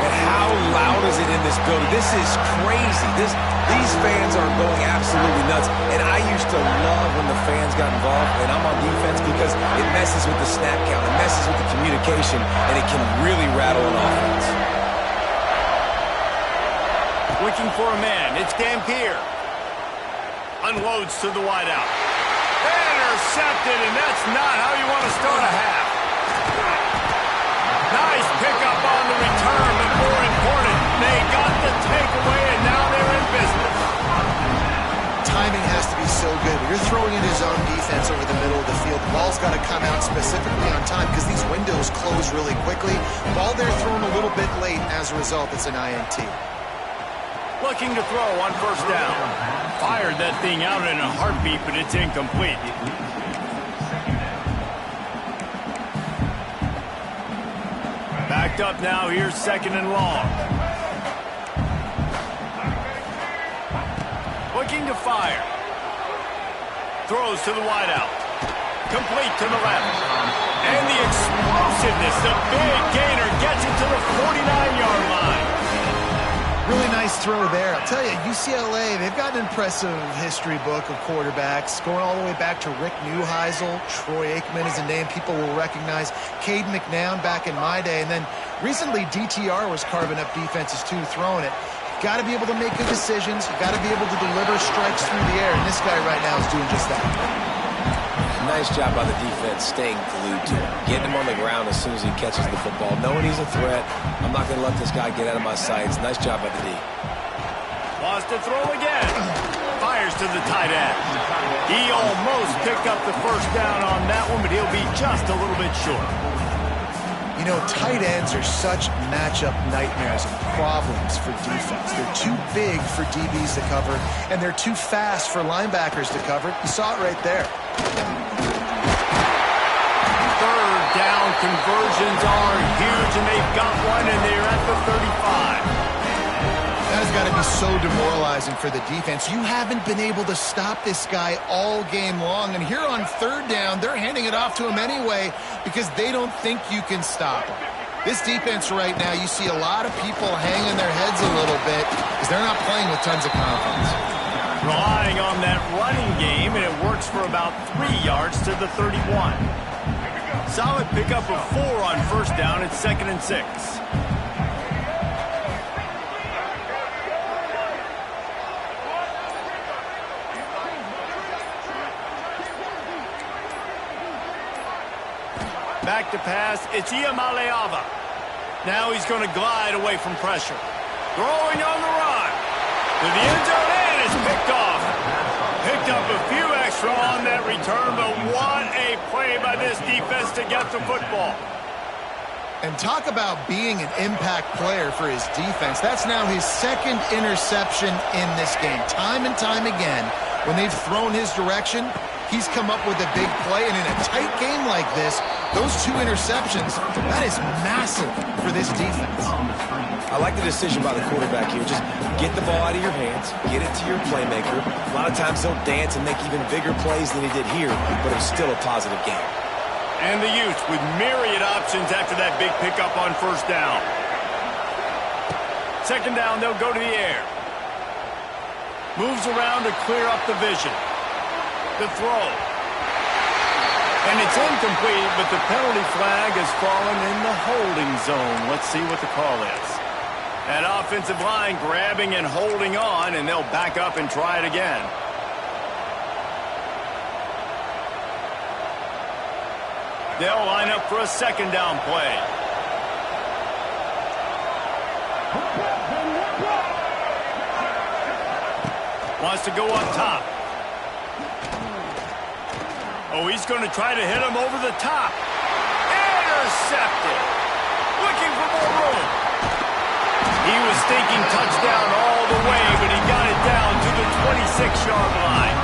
Speaker 2: And how loud is it in this building? This is crazy. These fans are going absolutely nuts. And I used to love when the fans got involved, and I'm on defense, because it messes with the snap count. It messes with the communication, and it can really rattle an offense.
Speaker 1: Looking for a man. It's Dampier. Unloads to the wideout. Intercepted, and that's not how you want to start a half. Nice pickup
Speaker 3: timing has to be so good. When you're throwing in his own defense over the middle of the field, the ball's got to come out specifically on time because these windows close really quickly. Ball there thrown a little bit late. As a result, it's an INT.
Speaker 1: Looking to throw on first down. Fired that thing out in a heartbeat, but it's incomplete. Backed up now. Here's second and long. Looking to fire. Throws to the wideout. Complete to the left. And the explosiveness, the big gainer gets it to the 49-yard line.
Speaker 3: Really nice throw there. I'll tell you, UCLA, they've got an impressive history book of quarterbacks, going all the way back to Rick Neuheisel. Troy Aikman is a name people will recognize. Cade McNown back in my day. And then recently, DTR was carving up defenses too, throwing it. You've got to be able to make good decisions. You've got to be able to deliver strikes through the air. And this guy right now is doing just that.
Speaker 2: Nice job by the defense staying glued to him. Getting him on the ground as soon as he catches the football. Knowing he's a threat. I'm not going to let this guy get out of my sights. Nice job by the D.
Speaker 1: Wants to throw again. Fires to the tight end. He almost picked up the first down on that one, but he'll be just a little bit short.
Speaker 3: You know, tight ends are such matchup nightmares and problems for defense. They're too big for DBs to cover, and they're too fast for linebackers to cover. You saw it right there.
Speaker 1: Third down conversions are huge, and they've got one, and they're at the 35.
Speaker 3: That has got to be so demoralizing for the defense. You haven't been able to stop this guy all game long. And here on third down, they're handing it off to him anyway because they don't think you can stop him. This defense right now, you see a lot of people hanging their heads a little bit because they're not playing with tons of confidence.
Speaker 1: Relying on that running game, and it works for about 3 yards to the 31. Solid pickup of 4 on first down. It's 2nd and 6. Back to pass. It's Iamaleava. Now he's going to glide away from pressure. Throwing on the run. To the end zone, and it's picked off. Picked up a few extra on that return, but what a play by this defense to get the football.
Speaker 3: And talk about being an impact player for his defense. That's now his 2nd interception in this game. Time and time again, when they've thrown his direction, he's come up with a big play. And in a tight game like this, those 2 interceptions, that is massive for this defense.
Speaker 2: I like the decision by the quarterback here. Just get the ball out of your hands, get it to your playmaker. A lot of times he'll dance and make even bigger plays than he did here, but it was still a positive game.
Speaker 1: And the Utes with myriad options after that big pickup on first down. 2nd down, they'll go to the air. Moves around to clear up the vision. The throw. And it's incomplete, but the penalty flag has fallen in the holding zone. Let's see what the call is. That offensive line grabbing and holding on, and they'll back up and try it again. They'll line up for a 2nd down play. Wants to go up top. Oh, he's going to try to hit him over the top. Intercepted. Looking for more room. He was thinking touchdown all the way, but he got it down to the 26-yard line.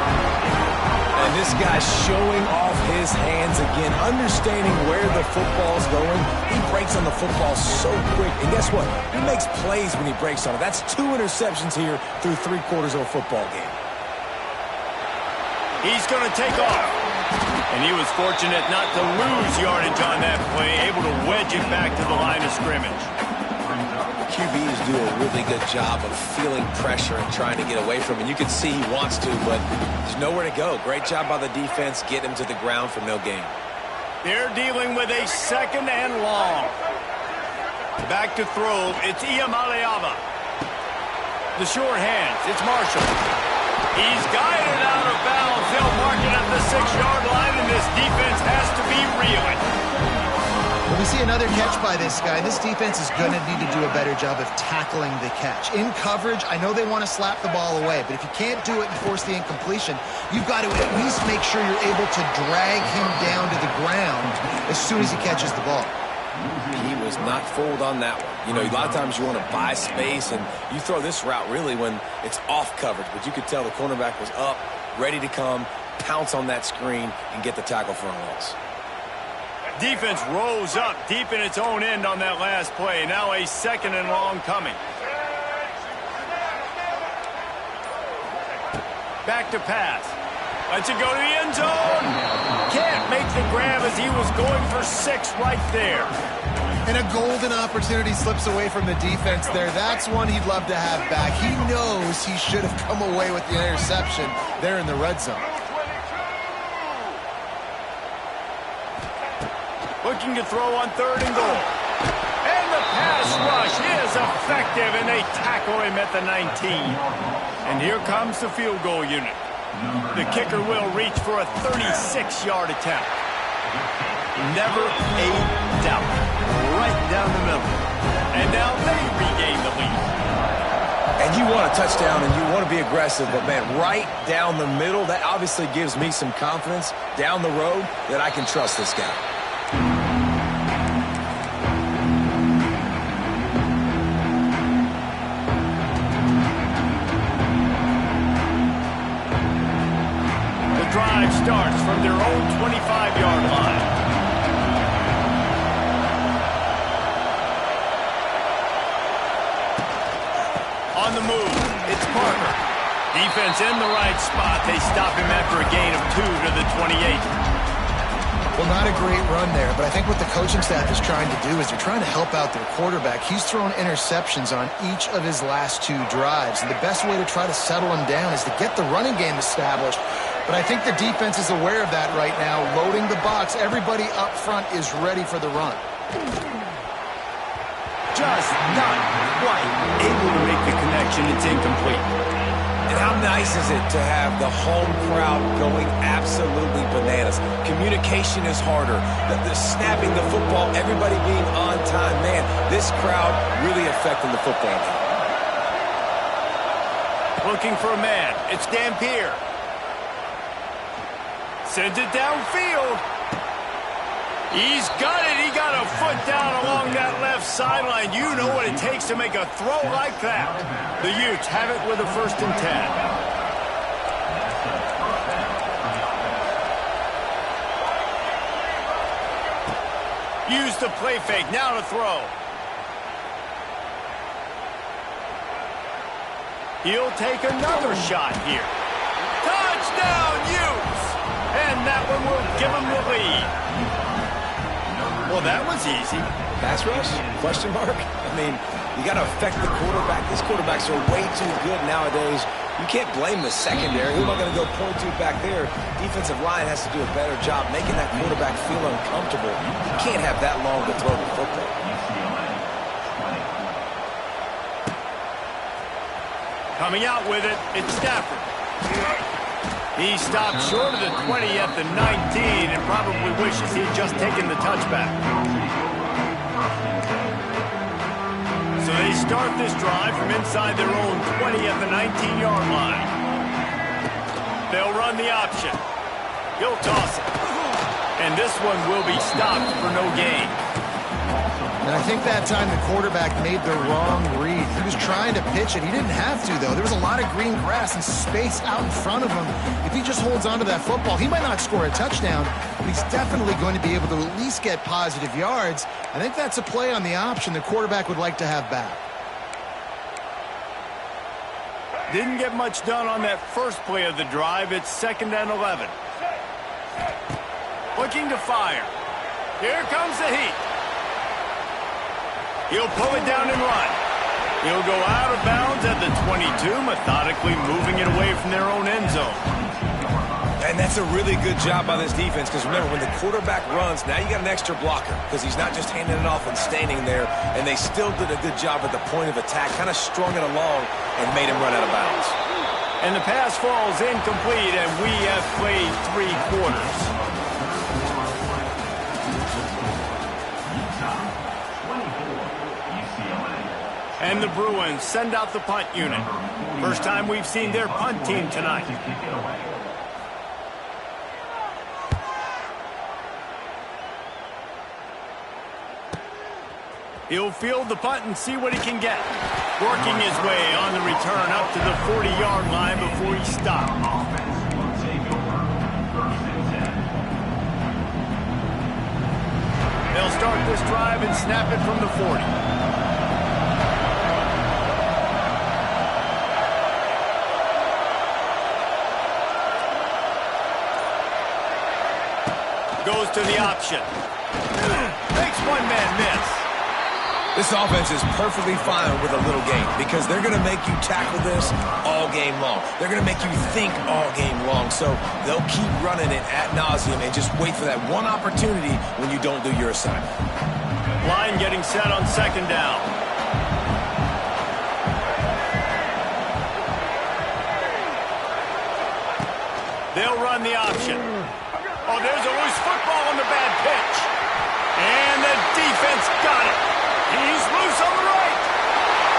Speaker 2: And this guy's showing off his hands again, understanding where the football's going. He breaks on the football so quick. And guess what? He makes plays when he breaks on it. That's 2 interceptions here through 3/4 of a football game.
Speaker 1: He's going to take off. And he was fortunate not to lose yardage on that play, able to wedge it back to the line of scrimmage.
Speaker 2: QBs do a really good job of feeling pressure and trying to get away from it. You can see he wants to, but there's nowhere to go. Great job by the defense, getting him to the ground for no gain.
Speaker 1: They're dealing with a 2nd and long. Back to throw. It's Iamaleava. The short hands. It's Marshall. He's guided out of bounds. They'll mark it at the 6-yard line, and this defense has to be reeling.
Speaker 3: When We see another catch by this guy. This defense is going to need to do a better job of tackling the catch. In coverage, I know they want to slap the ball away, but if you can't do it and force the incompletion, you've got to at least make sure you're able to drag him down to the ground as soon as he catches the ball.
Speaker 2: He was not fooled on that one. You know, a lot of times you want to buy space, and you throw this route really when it's off coverage, but you could tell the cornerback was up, ready to come, pounce on that screen, and get the tackle for a loss.
Speaker 1: Defense rose up deep in its own end on that last play. Now a 2nd and long coming. Back to pass. Lets it go to the end zone. Can't make the grab as he was going for 6 right there.
Speaker 3: And a golden opportunity slips away from the defense there. That's one he'd love to have back. He knows he should have come away with the interception there in the red zone.
Speaker 1: Looking to throw on 3rd and goal. And the pass rush is effective, and they tackle him at the 19. And here comes the field goal unit. The kicker will reach for a 36-yard attempt. Never a doubt. Right down the middle. And now they regain the lead.
Speaker 2: And you want a touchdown and you want to be aggressive, but, man, right down the middle, that obviously gives me some confidence down the road that I can trust this guy.
Speaker 1: The drive starts from their own 25-yard line. On the move, it's Parker. Defense in the right spot. They stop him after a gain of 2 to the 28.
Speaker 3: Well, not a great run there, but I think what the coaching staff is trying to do is they're trying to help out their quarterback. He's thrown interceptions on each of his last 2 drives, and the best way to try to settle him down is to get the running game established. But I think the defense is aware of that right now, loading the box. Everybody up front is ready for the run.
Speaker 1: Just not quite able to make the connection. It's incomplete.
Speaker 2: And how nice is it to have the home crowd going absolutely bananas? Communication is harder. The snapping the football, everybody being on time. Man, this crowd really affecting the football game.
Speaker 1: Looking for a man. It's Dampier. Sends it downfield. He's got it. He got a foot down along that left sideline. You know what it takes to make a throw like that. The Utes have it with a 1st and 10. Use the play fake. Now to throw. He'll take another shot here. Touchdown, Utes! And that one will give him the lead. Well, that was easy.
Speaker 2: Pass rush? Question mark? I mean, you got to affect the quarterback. These quarterbacks are way too good nowadays. You can't blame the secondary. Who am I going to go point to back there? Defensive line has to do a better job making that quarterback feel uncomfortable. You can't have that long to throw the football.
Speaker 1: Coming out with it, it's Stafford. He stopped short of the 20 at the 19 and probably wishes he had just taken the touchback. So they start this drive from inside their own 20 at the 19-yard line. They'll run the option. He'll toss it. And this one will be stopped for no gain.
Speaker 3: And I think that time the quarterback made the wrong read. He was trying to pitch it. He didn't have to, though. There was a lot of green grass and space out in front of him. If he just holds on to that football, he might not score a touchdown, but he's definitely going to be able to at least get positive yards. I think that's a play on the option the quarterback would like to have back.
Speaker 1: Didn't get much done on that first play of the drive. It's 2nd and 11. Looking to fire. Here comes the heat. He'll pull it down and run. He'll go out of bounds at the 22, methodically moving it away from their own end zone.
Speaker 2: And that's a really good job by this defense because, remember, when the quarterback runs, now you got an extra blocker because he's not just handing it off and standing there, and they still did a good job at the point of attack, kind of strung it along and made him run out of bounds.
Speaker 1: And the pass falls incomplete, and we have played 3 quarters. And the Bruins send out the punt unit. First time we've seen their punt team tonight. He'll field the punt and see what he can get. Working his way on the return up to the 40-yard line before he stopped. They'll start this drive and snap it from the 40. Goes to the option. Makes one man miss.
Speaker 2: This offense is perfectly fine with a little game because they're going to make you tackle this all game long. They're going to make you think all game long. So they'll keep running it ad nauseum and just wait for that one opportunity when you don't do your assignment.
Speaker 1: Line getting set on second down. They'll run the option. Oh, there's a loose football on the bad pitch. And the defense got it. He's loose on the right.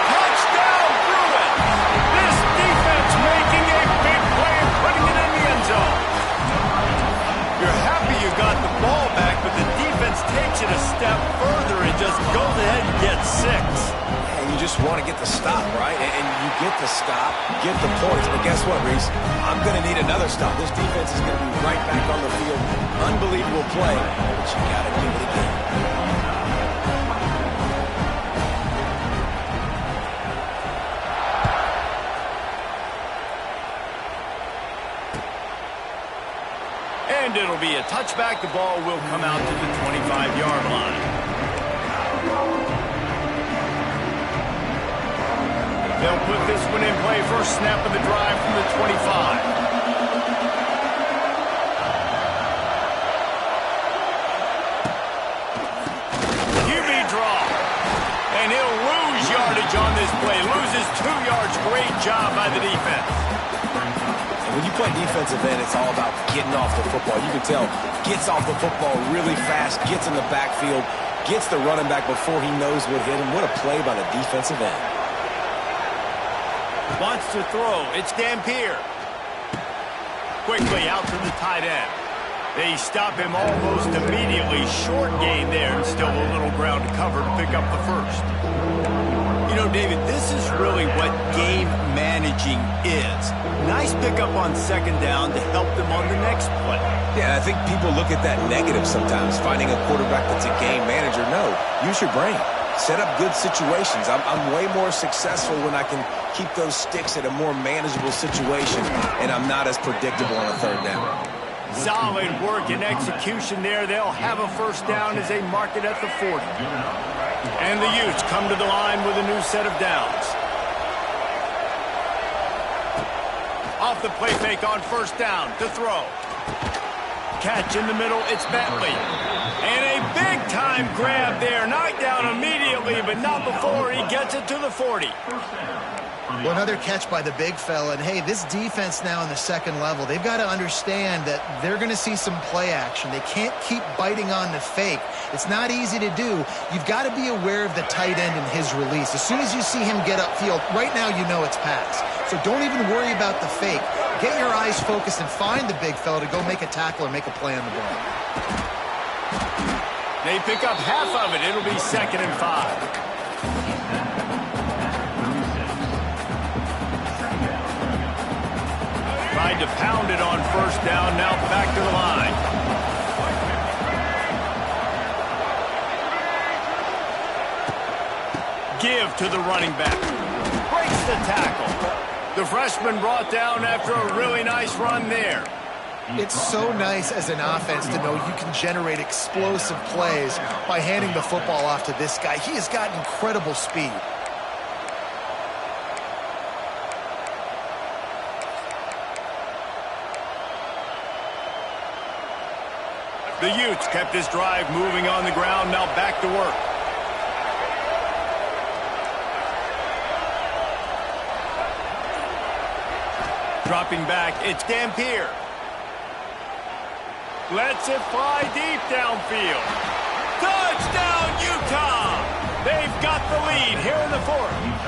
Speaker 1: Touchdown, Bruins. This defense making a big play and putting it in the end zone. You're happy you got the ball back, but the defense takes it a step further and just goes ahead and gets 6.
Speaker 2: And you just want to get the stop, right? And you get the stop, get the points. But guess what, Reese? I'm going to need another stop. This defense is going to be right back on the field. Unbelievable play, but you got to give it again.
Speaker 1: And it'll be a touchback. The ball will come out to the 25-yard line. They'll put this one in play. First snap of the drive from the 25. QB draw. And he'll lose yardage on this play. Loses 2 yards. Great job by the defense.
Speaker 2: When you play defensive end, it's all about getting off the football. You can tell, gets off the football really fast, gets in the backfield, gets the running back before he knows what hit him. What a play by the defensive end.
Speaker 1: Wants to throw. It's Dampier. Quickly out to the tight end. They stop him almost immediately. Short gain there, and still a little ground to cover to pick up the first. You know, David, this is really what game managing is. Nice pickup on second down to help them on the next play.
Speaker 2: Yeah, I think people look at that negative sometimes, finding a quarterback that's a game manager. No, use your brain. Set up good situations. I'm way more successful when I can keep those sticks at a more manageable situation, and I'm not as predictable on a third down.
Speaker 1: Solid work and execution there. They'll have a first down as they mark it at the 40. And the Utes come to the line with a new set of downs. Off the play fake on first down to throw. Catch in the middle, it's Bentley. And a big-time grab there. Knocked down immediately, but not before he gets it to the 40.
Speaker 3: Well, another catch by the big fella. And, hey, this defense now in the second level, they've got to understand that they're going to see some play action. They can't keep biting on the fake. It's not easy to do. You've got to be aware of the tight end and his release. As soon as you see him get upfield, right now you know it's pass. So don't even worry about the fake. Get your eyes focused and find the big fella to go make a tackle or make a play on the ball.
Speaker 1: They pick up half of it. It'll be 2nd and 5. Tried to pound it on first down, now back to the line. Give to the running back. Breaks the tackle. The freshman brought down after a really nice run there.
Speaker 3: It's so nice as an offense to know you can generate explosive plays by handing the football off to this guy. He has got incredible speed.
Speaker 1: The Utes kept this drive moving on the ground, now back to work. Dropping back, it's Dampier. Lets it fly deep downfield. Touchdown, Utah! They've got the lead here in the 4th.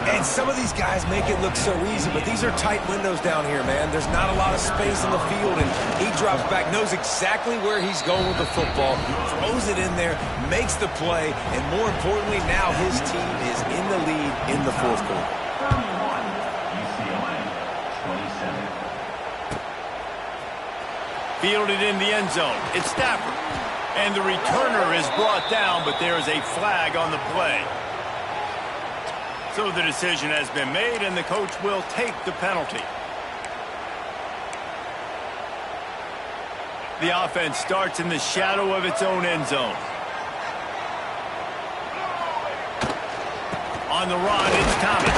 Speaker 2: And some of these guys make it look so easy, but these are tight windows down here, man. There's not a lot of space in the field, and he drops back, knows exactly where he's going with the football, throws it in there, makes the play, and more importantly, now his team is in the lead in the fourth quarter.
Speaker 1: Fielded in the end zone. It's Stafford. And the returner is brought down, but there is a flag on the play. So the decision has been made, and the coach will take the penalty. The offense starts in the shadow of its own end zone. On the run, it's Thomas.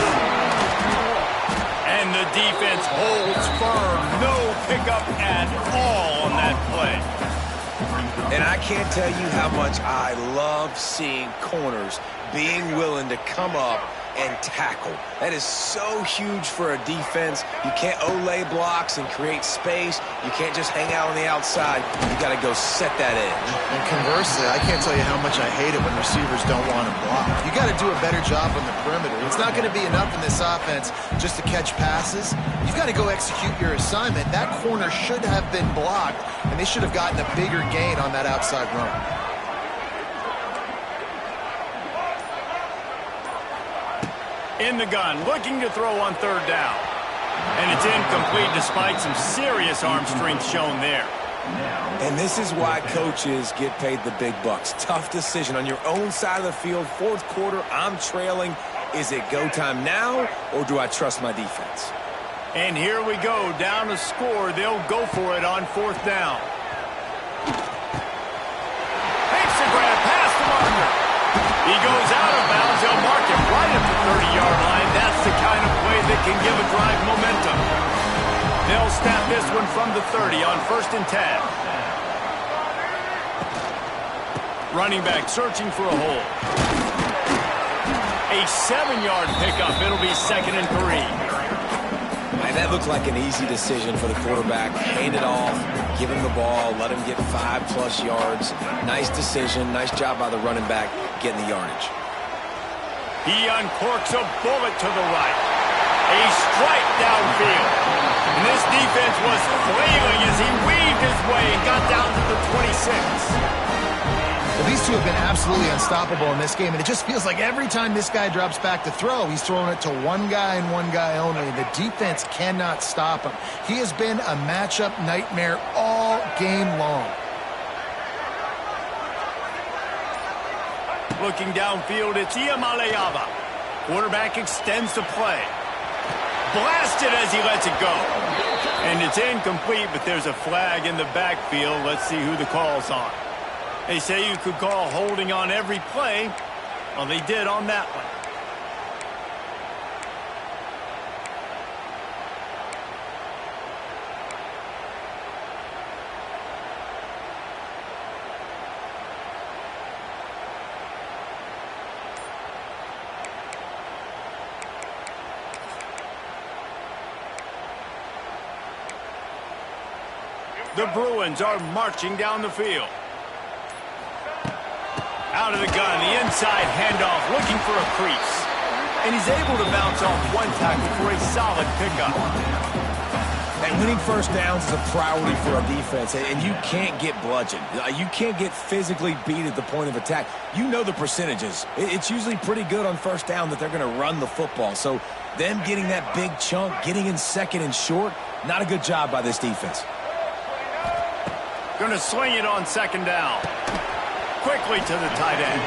Speaker 1: And the defense holds firm. No pickup at all on that play.
Speaker 2: And I can't tell you how much I love seeing corners being willing to come up and tackle. That is so huge for a defense. You can't olay blocks and create space. You can't just hang out on the outside. You got to go set that edge.
Speaker 3: And conversely, I can't tell you how much I hate it when receivers don't want to block. You got to do a better job on the perimeter. It's not going to be enough in this offense just to catch passes. You've got to go execute your assignment. That corner should have been blocked, and they should have gotten a bigger gain on that outside run.
Speaker 1: In the gun, looking to throw on third down. And it's incomplete despite some serious arm strength shown there.
Speaker 2: And this is why coaches get paid the big bucks. Tough decision on your own side of the field. Fourth quarter, I'm trailing. Is it go time now, or do I trust my defense?
Speaker 1: And here we go, down to score. They'll go for it on fourth down. Makes the grab past the marker. He goes out of bounds. They'll mark him right at the 30-yard line. That's the kind of play that can give a drive momentum. They'll snap this one from the 30 on 1st and 10. Running back searching for a hole. A 7-yard pickup. It'll be 2nd and 3.
Speaker 2: And that looked like an easy decision for the quarterback. Hand it off, give him the ball, let him get 5+ yards. Nice decision. Nice job by the running back getting the yardage.
Speaker 1: He uncorks a bullet to the right. A strike downfield. And this defense was flailing as he weaved his way and got down to the 26.
Speaker 3: Well, these two have been absolutely unstoppable in this game, and it just feels like every time this guy drops back to throw, he's throwing it to one guy and one guy only. The defense cannot stop him. He has been a matchup nightmare all game long.
Speaker 1: Looking downfield, it's Iamaleava. Quarterback extends the play. Blasted as he lets it go. And it's incomplete, but there's a flag in the backfield. Let's see who the call's on. They say you could call holding on every play. Well, they did on that one. The Bruins are marching down the field. Out of the gun, the inside handoff, looking for a crease. And he's able to bounce off one tackle for a solid pickup.
Speaker 2: And winning first downs is a priority for a defense, and you can't get bludgeoned. You can't get physically beat at the point of attack. You know the percentages. It's usually pretty good on first down that they're going to run the football. So them getting that big chunk, getting in second and short, not a good job by this defense.
Speaker 1: Going to sling it on 2nd down. Quickly to the tight end.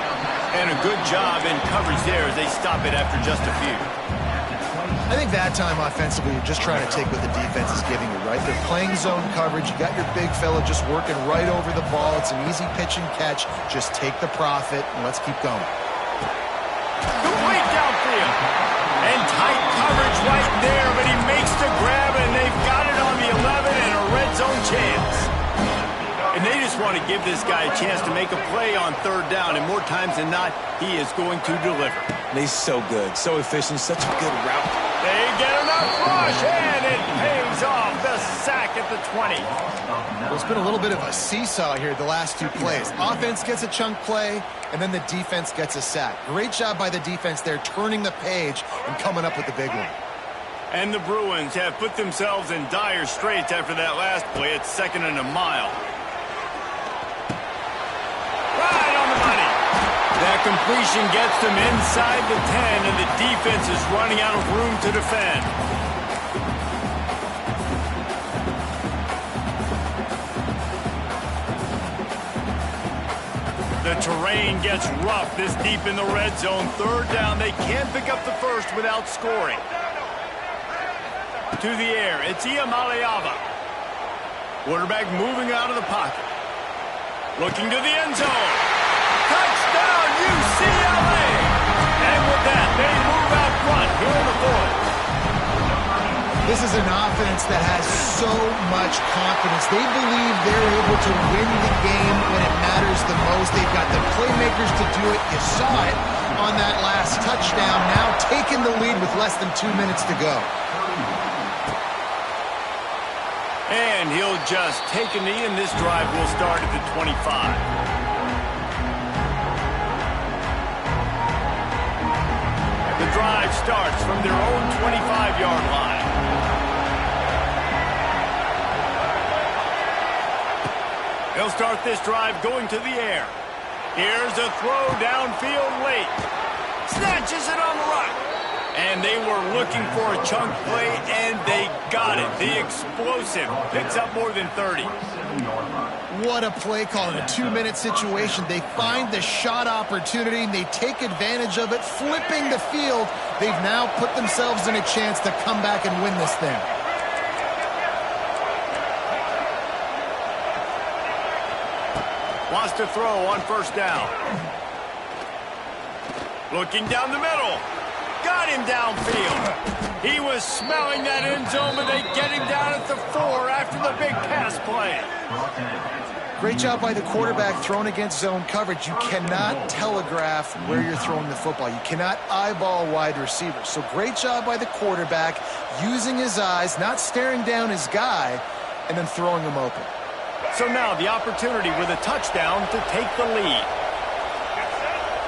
Speaker 1: And a good job in coverage there as they stop it after just a few.
Speaker 3: I think that time offensively, you're just trying to take what the defense is giving you, right? They're playing zone coverage. You got your big fella just working right over the ball. It's an easy pitch and catch. Just take the profit, and let's keep going.
Speaker 1: Complete downfield. And tight coverage right there, but he makes the grab, and they've got it on the 11 and a red zone chance. And they just want to give this guy a chance to make a play on 3rd down, and more times than not, he is going to deliver.
Speaker 2: And he's so good, so efficient, such a good route.
Speaker 1: They get enough rush, and it pays off. The sack at the 20.
Speaker 3: Well, it's been a little bit of a seesaw here the last two plays. Offense gets a chunk play, and then the defense gets a sack. Great job by the defense there, turning the page and coming up with the big one.
Speaker 1: And the Bruins have put themselves in dire straits after that last play. It's 2nd and a mile. Right on the money. That completion gets them inside the 10, and the defense is running out of room to defend. The terrain gets rough this deep in the red zone. 3rd down. They can't pick up the first without scoring. To the air, it's Iamaleava. Quarterback moving out of the pocket. Looking to the end zone. Touchdown, UCLA! And with that, they move out front here in the 4th.
Speaker 3: This is an offense that has so much confidence. They believe they're able to win the game when it matters the most. They've got the playmakers to do it. You saw it on that last touchdown. Now taking the lead with less than 2 minutes to go.
Speaker 1: And he'll just take a knee, and this drive will start at the 25. The drive starts from their own 25-yard line. They'll start this drive going to the air. Here's a throw downfield late. Snatches it on the run. And they were looking for a chunk play, and they got it. The explosive picks up more than 30.
Speaker 3: What a play call in a 2-minute situation. They find the shot opportunity, and they take advantage of it, flipping the field. They've now put themselves in a chance to come back and win this thing.
Speaker 1: Wants to throw on 1st down. Looking down the middle. Got him downfield. He was smelling that end zone, but they get him down at the 4 after the big pass play.
Speaker 3: Great job by the quarterback thrown against zone coverage. You cannot telegraph where you're throwing the football. You cannot eyeball wide receivers. So great job by the quarterback using his eyes, not staring down his guy, and then throwing him open.
Speaker 1: So now the opportunity with a touchdown to take the lead.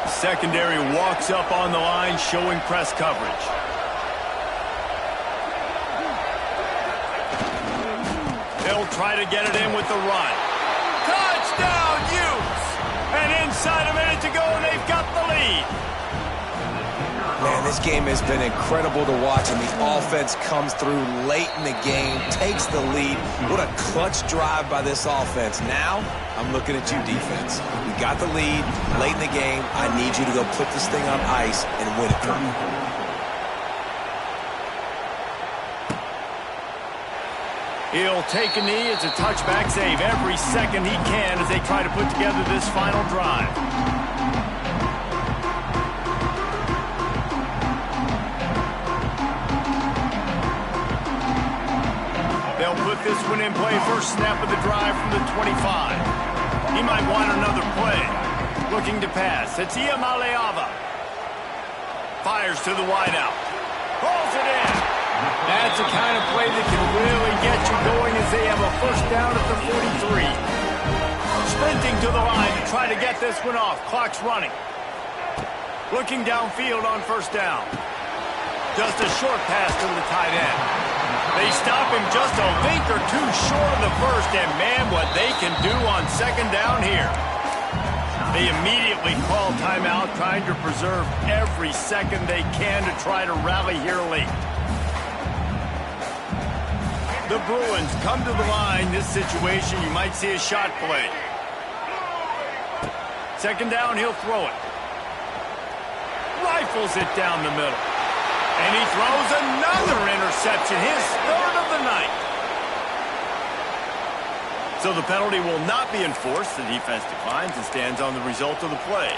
Speaker 1: Secondary walks up on the line, showing press coverage. They'll try to get it in with the run. Touchdown, Utes! And inside a minute to go, and they've got the lead.
Speaker 2: Man, this game has been incredible to watch, and the offense comes through late in the game, takes the lead. What a clutch drive by this offense. Now, I'm looking at you, defense. We got the lead late in the game. I need you to go put this thing on ice and win it for me.
Speaker 1: He'll take a knee. It's a touchback save every second he can as they try to put together this final drive. They'll put this one in play. First snap of the drive from the 25. He might want another play. Looking to pass. It's Iamaleava. Fires to the wideout. Pulls it in. That's the kind of play that can really get you going as they have a 1st down at the 43. Sprinting to the line to try to get this one off. Clock's running. Looking downfield on 1st down. Just a short pass to the tight end. They stop him just a length or two short of the first, and man, what they can do on 2nd down here. They immediately call timeout, trying to preserve every second they can to try to rally here late. The Bruins come to the line. This situation, you might see a shot play. 2nd down, he'll throw it. Rifles it down the middle. And he throws another interception, his 3rd of the night. So the penalty will not be enforced. The defense declines and stands on the result of the play.